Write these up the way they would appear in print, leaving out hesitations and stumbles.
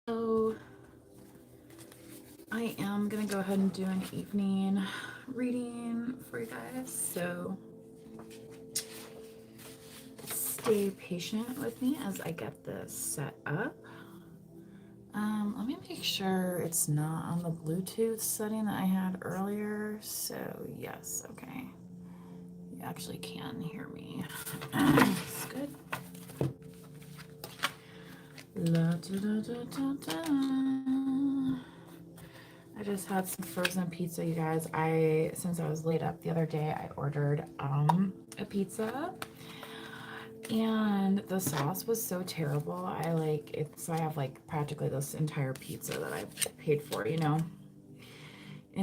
So I am gonna go ahead and do an evening reading for you guys. So stay patient with me as I get this set up. Let me make sure it's not on the Bluetooth setting that I had earlier. So yes, okay. You actually can hear me. That's good. La, da, da, da, da, da. I just had some frozen pizza, you guys. Since I was laid up the other day, I ordered a pizza, and the sauce was so terrible. So I have like practically this entire pizza that I paid for, in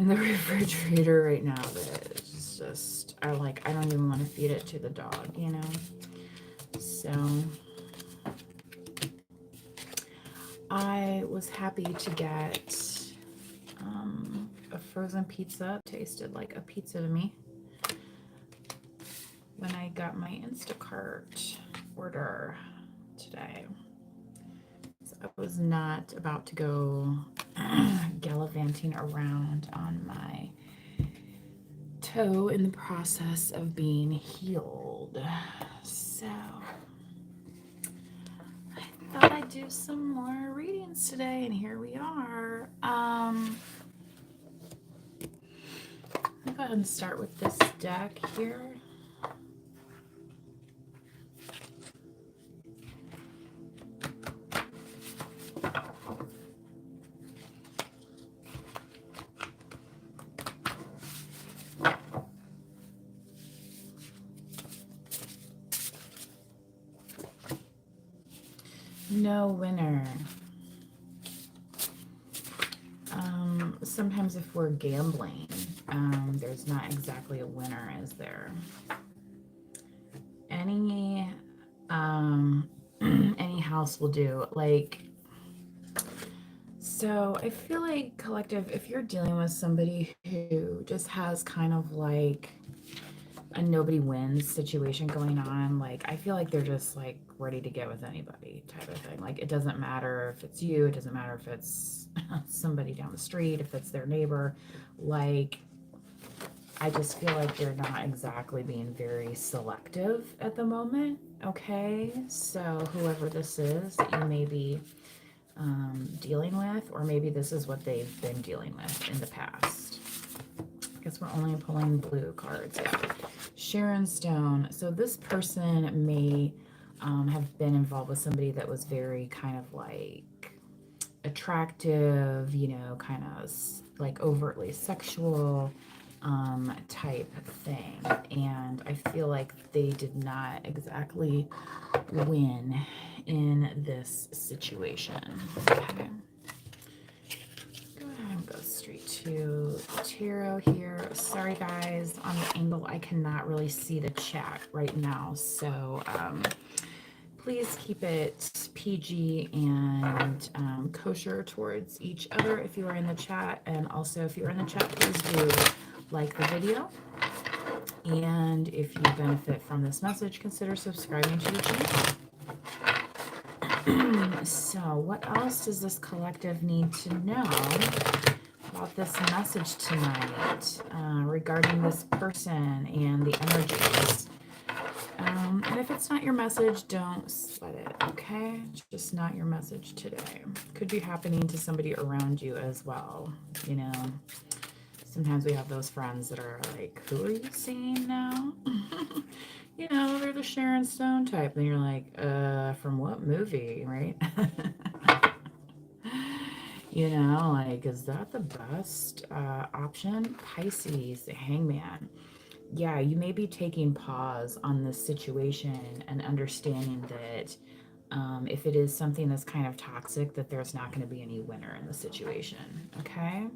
the refrigerator right now. That it's just I don't even want to feed it to the dog, So I was happy to get a frozen pizza. Tasted like a pizza to me when I got my Instacart order today. So I was not about to go gallivanting around on my toe in the process of being healed. So I thought I'd do some more readings today, and here we are. I'll go ahead and start with this deck here. No winner. Sometimes if we're gambling, there's not exactly a winner, is there? Any any house will do. So I feel like collective, if you're dealing with somebody who just has kind of like a nobody wins situation going on, I feel like they're just ready to get with anybody type of thing. It doesn't matter if it's you, it doesn't matter if it's somebody down the street, if it's their neighbor. I just feel like they're not exactly being very selective at the moment. Okay, so whoever this is that you may be dealing with, or maybe this is what they've been dealing with in the past. I guess we're only pulling blue cards. Yeah. Sharon Stone. So this person may have been involved with somebody that was very kind of attractive, kind of overtly sexual type thing. And I feel like they did not exactly win in this situation. Okay. Go ahead and go straight to tarot here. Sorry guys, on the angle I cannot really see the chat right now, so please keep it PG and kosher towards each other if you are in the chat. And also, if you're in the chat, please do like the video. And if you benefit from this message, consider subscribing to the channel. So what else does this collective need to know about this message tonight regarding this person and the energies? And if it's not your message, don't sweat it, okay? It's just not your message today. Could be happening to somebody around you as well, Sometimes we have those friends that are like, who are you seeing now? They're the Sharon Stone type. And you're like, from what movie, right? Is that the best option? Pisces, the Hangman. Yeah, you may be taking pause on this situation and understanding that if it is something that's kind of toxic, that there's not going to be any winner in the situation, okay?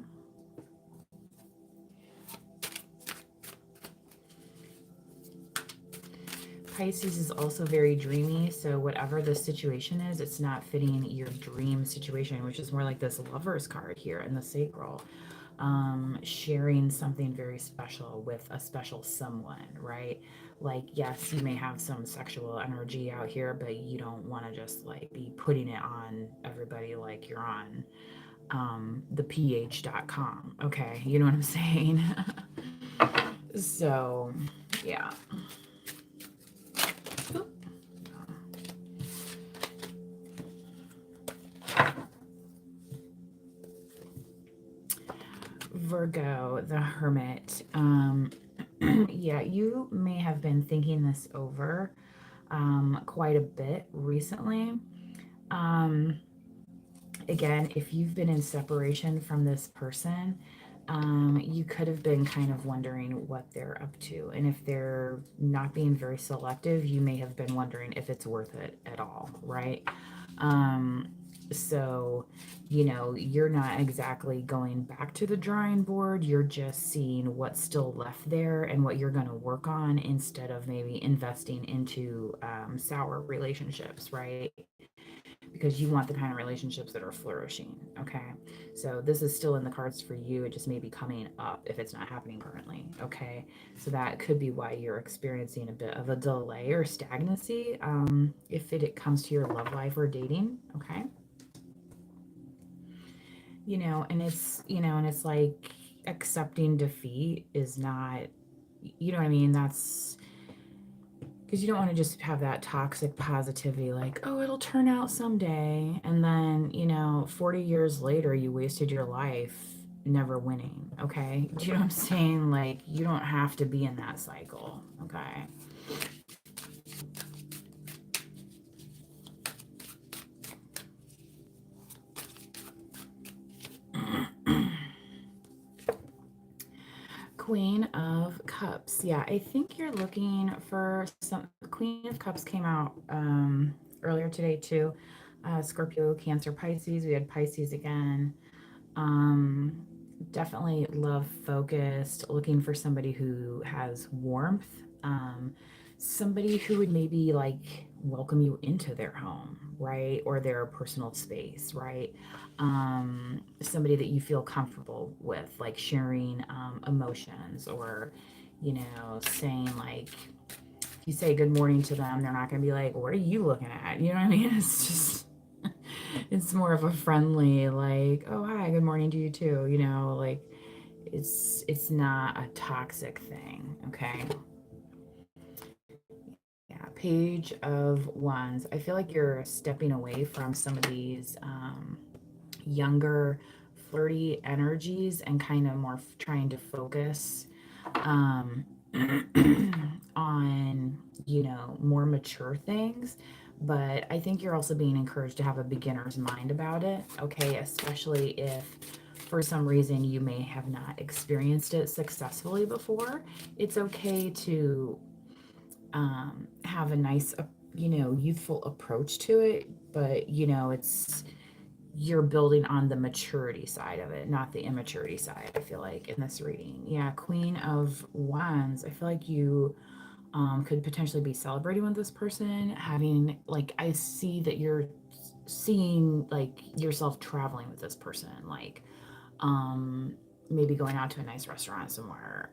Pisces is also very dreamy, so whatever the situation is, it's not fitting your dream situation, which is more like this Lover's card here in the sacral. sharing something very special with a special someone, right? Like, yes, you may have some sexual energy out here, but you don't want to just like be putting it on everybody like you're on the ph.com. Okay, you know what I'm saying? So, yeah. Virgo, the Hermit. Yeah, you may have been thinking this over quite a bit recently. Um, Again, if you've been in separation from this person, you could have been kind of wondering what they're up to. And if they're not being very selective, you may have been wondering if it's worth it at all, right? Um, so, you're not exactly going back to the drawing board. You're just seeing what's still left there and what you're going to work on instead of maybe investing into sour relationships, right? Because you want the kind of relationships that are flourishing. Okay. So this is still in the cards for you. It just may be coming up if it's not happening currently. Okay. So that could be why you're experiencing a bit of a delay or stagnancy if it comes to your love life or dating. Okay. And it's like accepting defeat is not, what I mean? That's because you don't want to just have that toxic positivity like, oh, it'll turn out someday, and then 40 years later you wasted your life never winning. Okay, do you know what I'm saying? Like, you don't have to be in that cycle. Okay. Queen of Cups. Yeah, I think you're looking for some. Queen of Cups came out earlier today too. Scorpio, Cancer, Pisces. We had Pisces again. Um, Definitely love focused, looking for somebody who has warmth, somebody who would maybe like welcome you into their home, right? Or their personal space, right? Somebody that you feel comfortable with, like sharing emotions or, saying like, if you say good morning to them, they're not going to be like, what are you looking at? You know what I mean? It's just, it's more of a friendly like, oh hi, good morning to you too, like it's not a toxic thing. Okay. Yeah, Page of Wands. I feel like you're stepping away from some of these younger flirty energies and kind of more trying to focus um, on, more mature things. But I think you're also being encouraged to have a beginner's mind about it, okay? Especially if for some reason you may have not experienced it successfully before. It's okay to have a nice, youthful approach to it, but, it's you're building on the maturity side of it, not the immaturity side, I feel like, in this reading. Yeah, Queen of Wands. I feel like you could potentially be celebrating with this person, having, like, I see that you're seeing, like, yourself traveling with this person, like, maybe going out to a nice restaurant somewhere.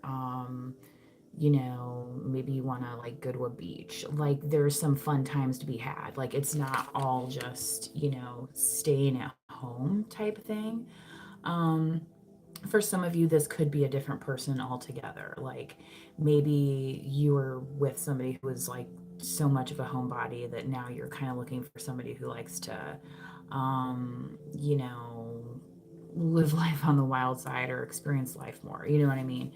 Maybe you want to like go to a beach. Like, there's some fun times to be had. Like, it's not all just, staying at home type thing. Um, for some of you, this could be a different person altogether. Like, maybe you were with somebody who was like so much of a homebody that now you're kind of looking for somebody who likes to, um, you know, live life on the wild side or experience life more. You know what I mean?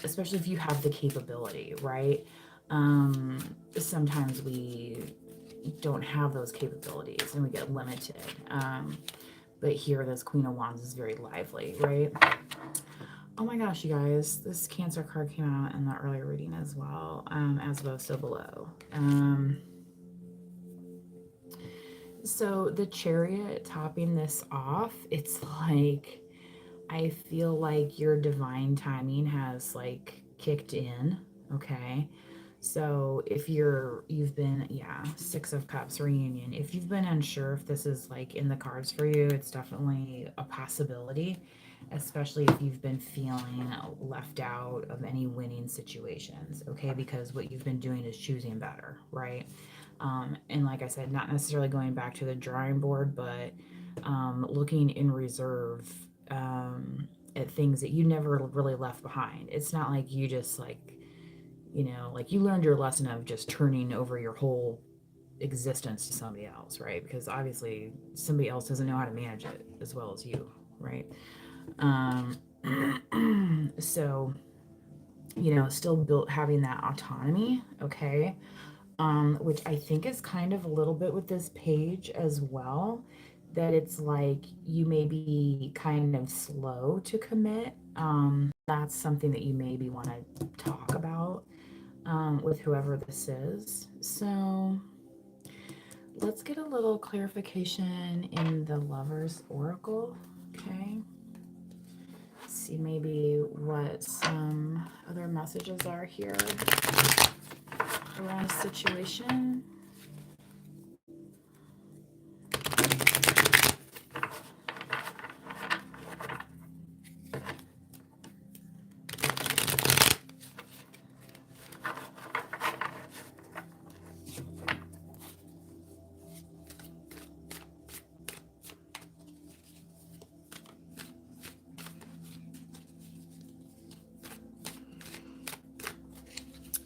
Especially if you have the capability, right? Sometimes we don't have those capabilities and we get limited. But here, this Queen of Wands is very lively, right? Oh my gosh, you guys, this Cancer card came out in the earlier reading as well, as above, so below. So the Chariot topping this off, it's like, I feel like your divine timing has like kicked in, okay? So if you've been, yeah, Six of Cups reunion. If you've been unsure if this is like in the cards for you, it's definitely a possibility. especially if you've been feeling left out of any winning situations, okay? Because what you've been doing is choosing better, right? And like I said, not necessarily going back to the drawing board, but looking in reserve at things that you never really left behind. It's not like you just like, like you learned your lesson of just turning over your whole existence to somebody else, right? Because obviously somebody else doesn't know how to manage it as well as you, right? Um, so, still built having that autonomy, okay? Which I think is kind of a little bit with this page as well, that it's like you may be kind of slow to commit. That's something that you maybe want to talk about with whoever this is. So let's get a little clarification in the Lover's Oracle, okay? See maybe what some other messages are here around a situation.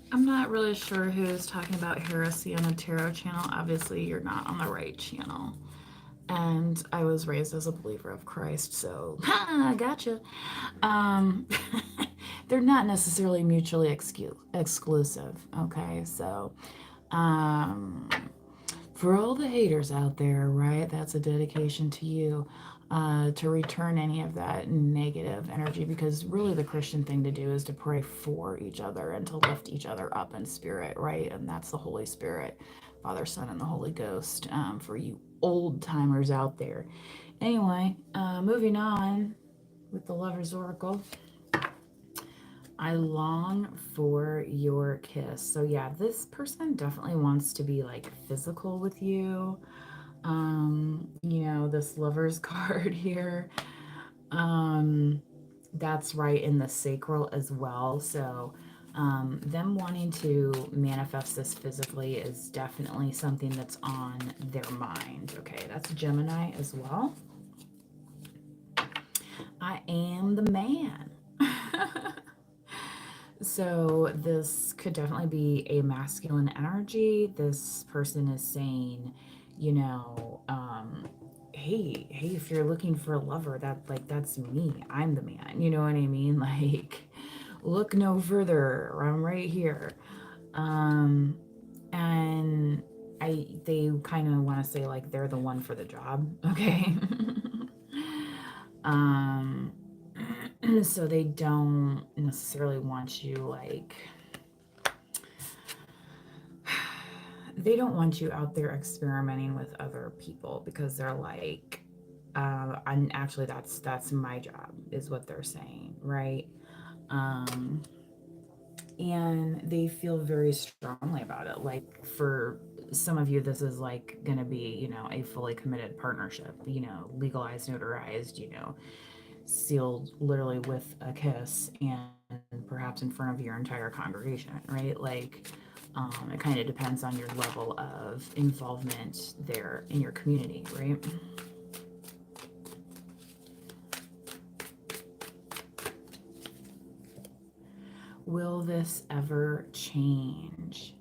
I'm not really sure who's talking about heresy on the tarot channel. Obviously, you're not on the right channel. And I was raised as a believer of Christ, so I gotcha. Um, they're not necessarily mutually exclusive, okay? So, um, for all the haters out there, right? That's a dedication to you to return any of that negative energy, because really the Christian thing to do is to pray for each other and to lift each other up in spirit, right? And that's the Holy Spirit, Father, Son, and the Holy Ghost for you old timers out there. Anyway, moving on with the Lover's Oracle. I long for your kiss. So yeah, this person definitely wants to be like physical with you. This lover's card here. Um, that's right in the sacral as well. So them wanting to manifest this physically is definitely something that's on their mind. Okay, that's Gemini as well. I am the man. So this could definitely be a masculine energy. This person is saying, you know, hey, if you're looking for a lover, that's me. I'm the man. You know what I mean? Like, look no further. I'm right here. Um, and they kind of want to say like they're the one for the job. Okay. um so they don't necessarily want you like they don't want you out there experimenting with other people, because they're like and actually that's my job is what they're saying, right? um and they feel very strongly about it. Like for some of you, this is like going to be, a fully committed partnership, legalized, notarized, sealed literally with a kiss, and perhaps in front of your entire congregation, right? Like, it kind of depends on your level of involvement there in your community, right? Will this ever change?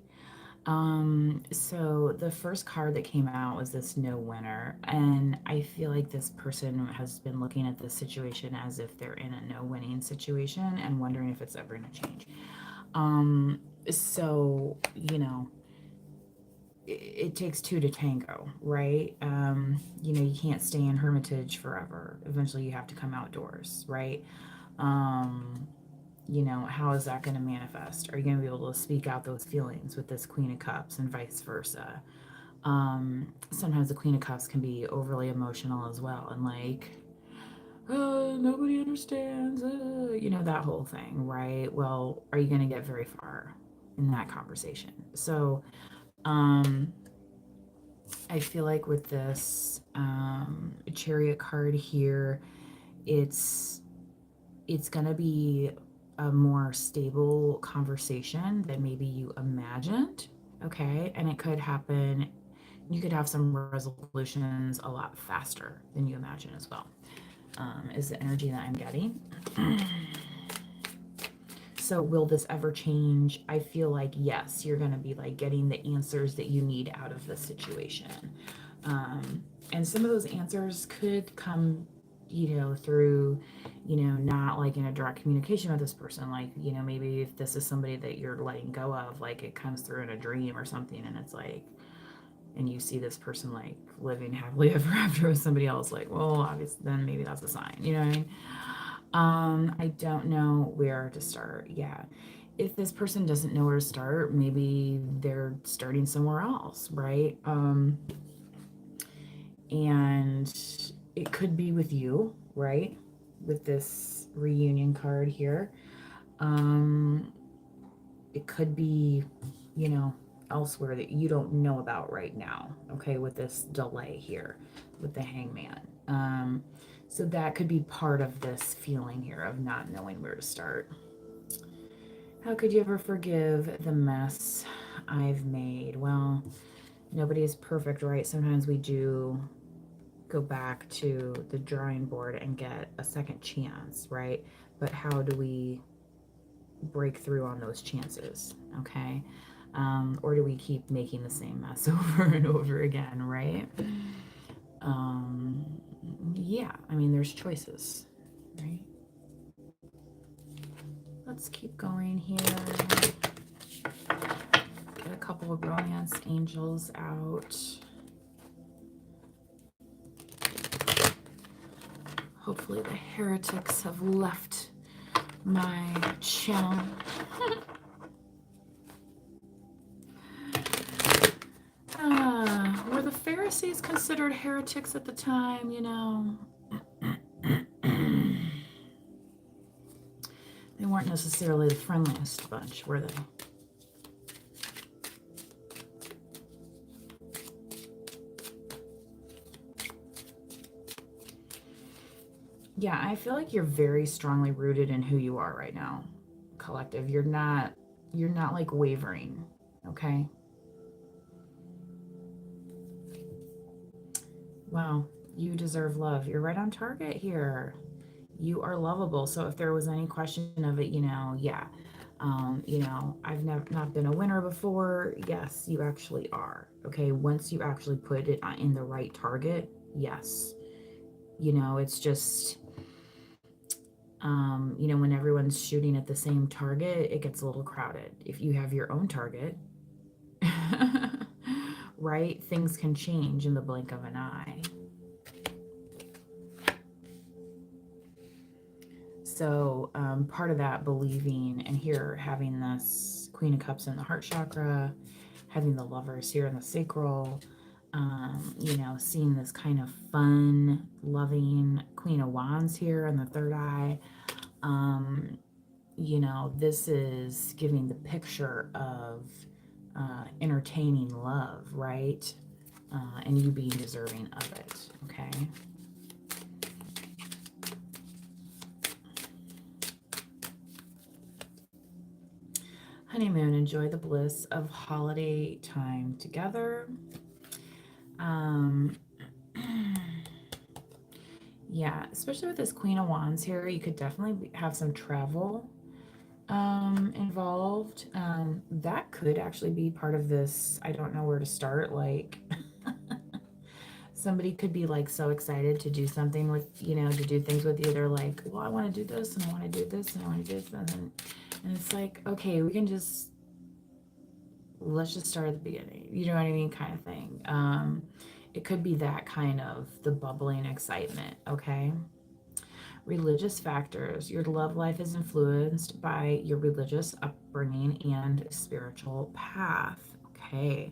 So the first card that came out was this no winner, and I feel like this person has been looking at this situation as if they're in a no winning situation and wondering if it's ever going to change. Um, so, it takes two to tango, right? You can't stay in hermitage forever. Eventually you have to come outdoors, right? Um, how is that going to manifest? Are you going to be able to speak out those feelings with this Queen of Cups and vice versa? Sometimes the Queen of Cups can be overly emotional as well, and like, nobody understands, that whole thing, right? Well, are you going to get very far in that conversation? So, um, I feel like with this Chariot card here, it's it's going to be a more stable conversation than maybe you imagined. Okay. And it could happen. You could have some resolutions a lot faster than you imagine as well, is the energy that I'm getting. So will this ever change? I feel like yes, you're going to be like getting the answers that you need out of the situation. And some of those answers could come, through, not like in a direct communication with this person. Like, maybe if this is somebody that you're letting go of, like it comes through in a dream or something, and it's like, and you see this person like living happily ever after with somebody else, like, well, obviously, then maybe that's a sign, you know what I mean? I don't know where to start. Yeah. If this person doesn't know where to start, maybe they're starting somewhere else, right? And it could be with you, right? With this reunion card here. It could be, you know, elsewhere that you don't know about right now, okay, with this delay here with the hangman. So that could be part of this feeling here of not knowing where to start. How could you ever forgive the mess I've made? Well, nobody is perfect, right? Sometimes we do go back to the drawing board and get a second chance, right? But how do we break through on those chances, okay? Or do we keep making the same mess over and over again, right? Yeah, I mean, there's choices, right? Let's keep going here. Get a couple of romance angels out. Hopefully the heretics have left my channel. Were the Pharisees considered heretics at the time, you know? They weren't necessarily the friendliest bunch, were they? Yeah, I feel like you're very strongly rooted in who you are right now, collective. You're not like wavering, okay? Wow, you deserve love. You're right on target here. You are lovable. So if there was any question of it, yeah, I've never not been a winner before. Yes, you actually are. Okay, once you actually put it in the right target, yes. It's just, when everyone's shooting at the same target, it gets a little crowded. If you have your own target, right, things can change in the blink of an eye. So part of that believing, and here having this Queen of Cups in the heart chakra, having the Lovers here in the sacral, seeing this kind of fun, loving Queen of Wands here in the third eye, this is giving the picture of entertaining love, right? And you being deserving of it, okay? Honeymoon, enjoy the bliss of holiday time together. Yeah, especially with this Queen of Wands here, you could definitely have some travel involved. That could actually be part of this. I don't know where to start. Like, somebody could be like so excited to do something with, to do things with you. They're like, well, I want to do this and I want to do this and I want to do this. And it's like, okay, let's just start at the beginning. You know what I mean? Kind of thing. It could be that kind of the bubbling excitement, okay? Religious factors. Your love life is influenced by your religious upbringing and spiritual path, okay?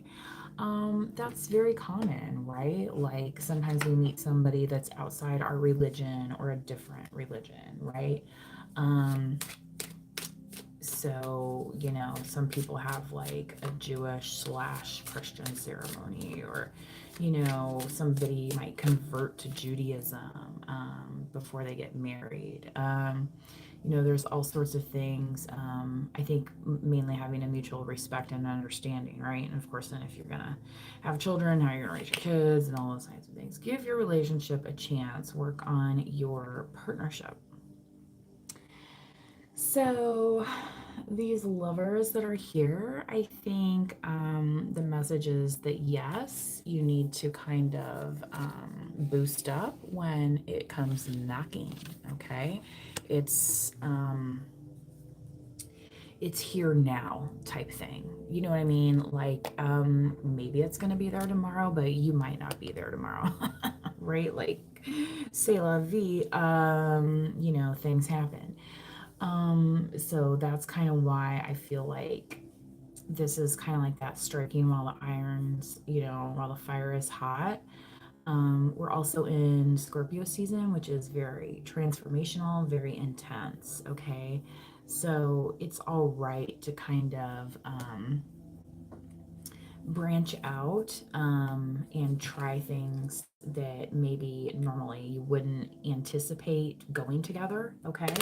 That's very common, right? Like sometimes we meet somebody that's outside our religion or a different religion, right? So, some people have like a Jewish/Christian ceremony, or, somebody might convert to Judaism. before they get married. There's all sorts of things. I think mainly having a mutual respect and understanding, right? And of course, then if you're gonna have children, how you're gonna raise your kids and all those kinds of things. Give your relationship a chance. Work on your partnership. So, these lovers that are here, I think the message is that yes, you need to kind of boost up when it comes knocking. Okay, it's it's here now type thing. You know what I mean? Like maybe it's gonna be there tomorrow, but you might not be there tomorrow, right? Like, c'est la vie. Things happen. So that's kind of why I feel like this is kind of like that striking while the irons, while the fire is hot. We're also in Scorpio season, which is very transformational, very intense. Okay. So it's all right to kind of branch out and try things that maybe normally you wouldn't anticipate going together. Okay.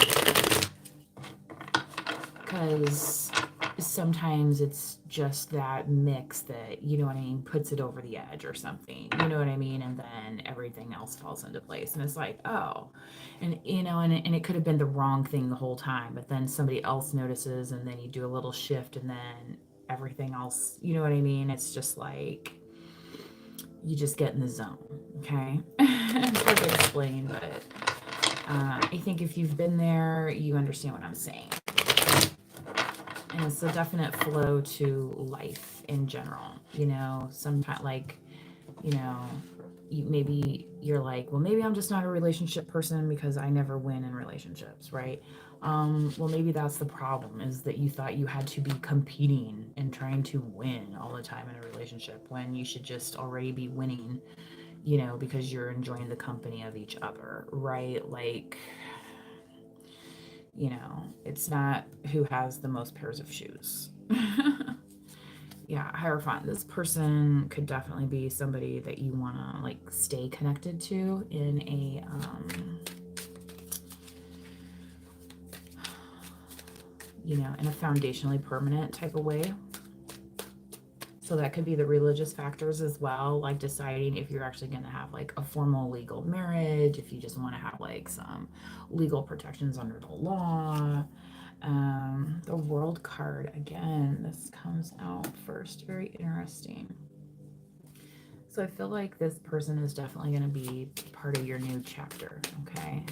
Because sometimes it's just that mix that, puts it over the edge or something, and then everything else falls into place and it's like, oh, and it could have been the wrong thing the whole time, but then somebody else notices and then you do a little shift and then everything else, it's just like you just get in the zone. Okay. It's hard to explain, but I think if you've been there, you understand what I'm saying. And it's a definite flow to life in general. Sometimes maybe you're like, well, maybe I'm just not a relationship person because I never win in relationships, right? Well, maybe that's the problem, is that you thought you had to be competing and trying to win all the time in a relationship when you should just already be winning, because you're enjoying the company of each other, right? Like, it's not who has the most pairs of shoes. Yeah, Hierophant, this person could definitely be somebody that you want to like stay connected to in a in a foundationally permanent type of way. So that could be the religious factors as well, like deciding if you're actually going to have like a formal legal marriage, if you just want to have like some legal protections under the law. The World card, again, this comes out first. Very interesting. So I feel like this person is definitely going to be part of your new chapter, okay?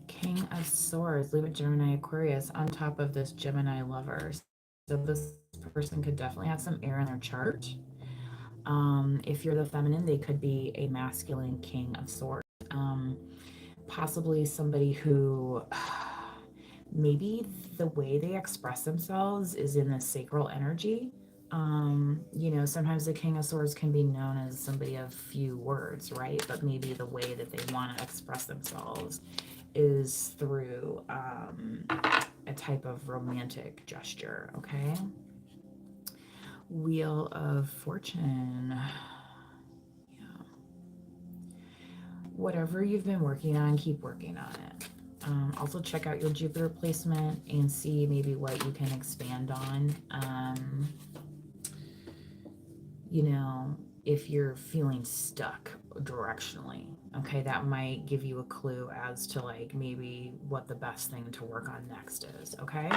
King of Swords, Libra, Gemini, Aquarius, on top of this Gemini lover. So this person could definitely have some air in their chart. If you're the feminine, they could be a masculine King of Swords. Possibly somebody who maybe the way they express themselves is in the sacral energy. Sometimes the King of Swords can be known as somebody of few words, right? But maybe the way that they want to express themselves is through a type of romantic gesture, okay? Wheel of Fortune. Yeah. Whatever you've been working on, keep working on it. Also check out your Jupiter placement and see maybe what you can expand on. If you're feeling stuck directionally, okay, that might give you a clue as to like maybe what the best thing to work on next is, okay?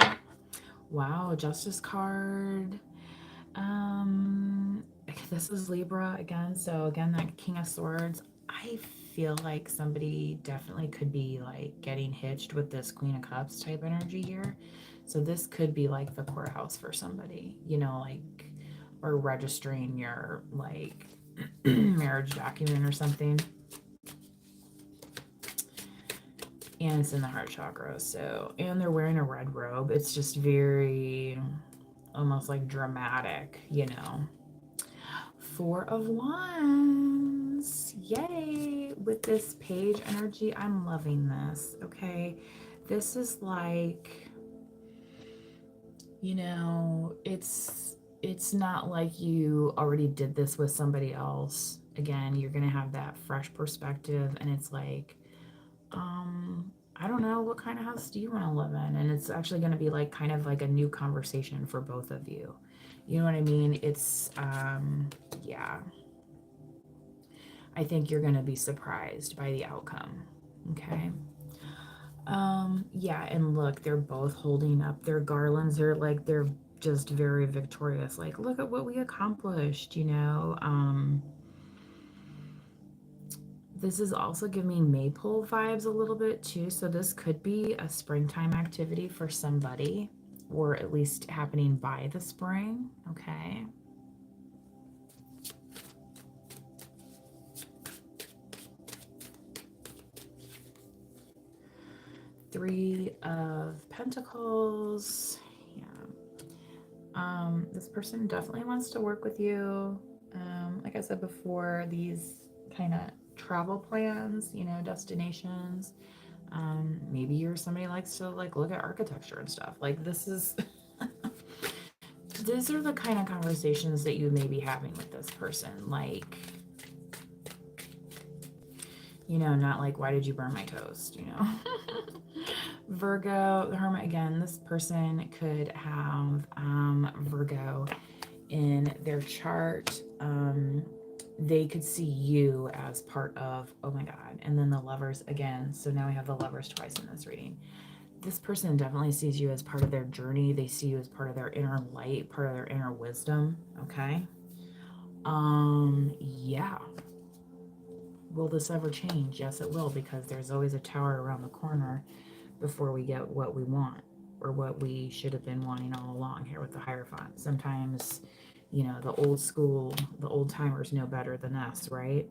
Wow, Justice card. This is Libra again. So again, that King of Swords, I feel like somebody definitely could be like getting hitched with this Queen of Cups type energy here. So this could be like the courthouse for somebody, like, or registering your like marriage document or something. And it's in the heart chakra. So, and they're wearing a red robe. It's just very almost like dramatic, Four of Wands. Yay. With this page energy, I'm loving this. Okay. This is like, it's not like you already did this with somebody else. Again, you're going to have that fresh perspective, and it's like, I don't know, what kind of house do you want to live in? And it's actually going to be like kind of like a new conversation for both of you. You know what I mean? It's, yeah, I think you're going to be surprised by the outcome. Okay. Yeah, and look, they're both holding up their garlands. They're just very victorious. Like, look at what we accomplished, you know. This is also giving me maypole vibes a little bit too. So this could be a springtime activity for somebody, or at least happening by the spring. Okay. Three of Pentacles. Yeah. This person definitely wants to work with you. Like I said before, these kind of travel plans, you know, destinations. Maybe you're somebody who likes to like look at architecture and stuff. Like this is these are the kind of conversations that you may be having with this person. Like, you know, not like, why did you burn my toast, you know? Virgo, the Hermit, again, this person could have Virgo in their chart. They could see you as part of, oh my God, and then the Lovers again. So now we have the Lovers twice in this reading. This person definitely sees you as part of their journey. They see you as part of their inner light, part of their inner wisdom. Okay. Yeah. Will this ever change? Yes, it will, because there's always a tower around the corner before we get what we want, or what we should have been wanting all along here with the Hierophant. Sometimes, you know, the old school, the old timers know better than us, right?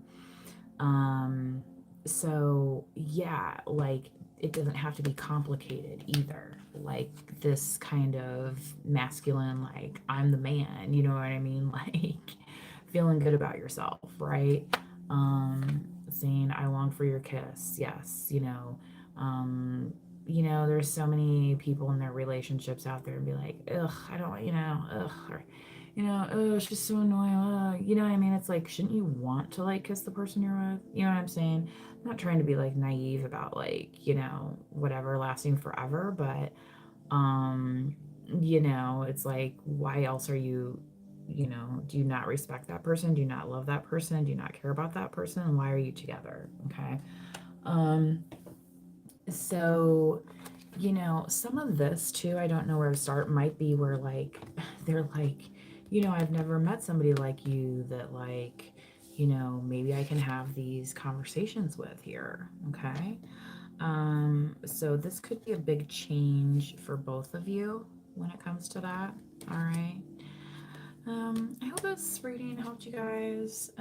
So yeah, like it doesn't have to be complicated either. Like this kind of masculine, like I'm the man, you know what I mean? Like feeling good about yourself, right? Saying I long for your kiss. Yes, you know, there's so many people in their relationships out there and be like, ugh, I don't, you know, ugh, or, you know, oh, she's so annoying. You know what I mean? It's like, shouldn't you want to like kiss the person you're with? You know what I'm saying? I'm not trying to be like naive about like, you know, whatever lasting forever, but, you know, it's like, why else are you, you know, do you not respect that person? Do you not love that person? Do you not care about that person? And why are you together? Okay. So, you know, some of this too, I don't know where to start, might be where like they're like, you know, I've never met somebody like you that like, you know, maybe I can have these conversations with here. Okay. So this could be a big change for both of you when it comes to that. All right. I hope this reading helped you guys.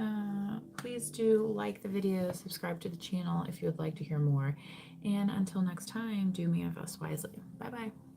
Please do like the video, subscribe to the channel if you would like to hear more. And until next time, do manifest wisely. Bye bye.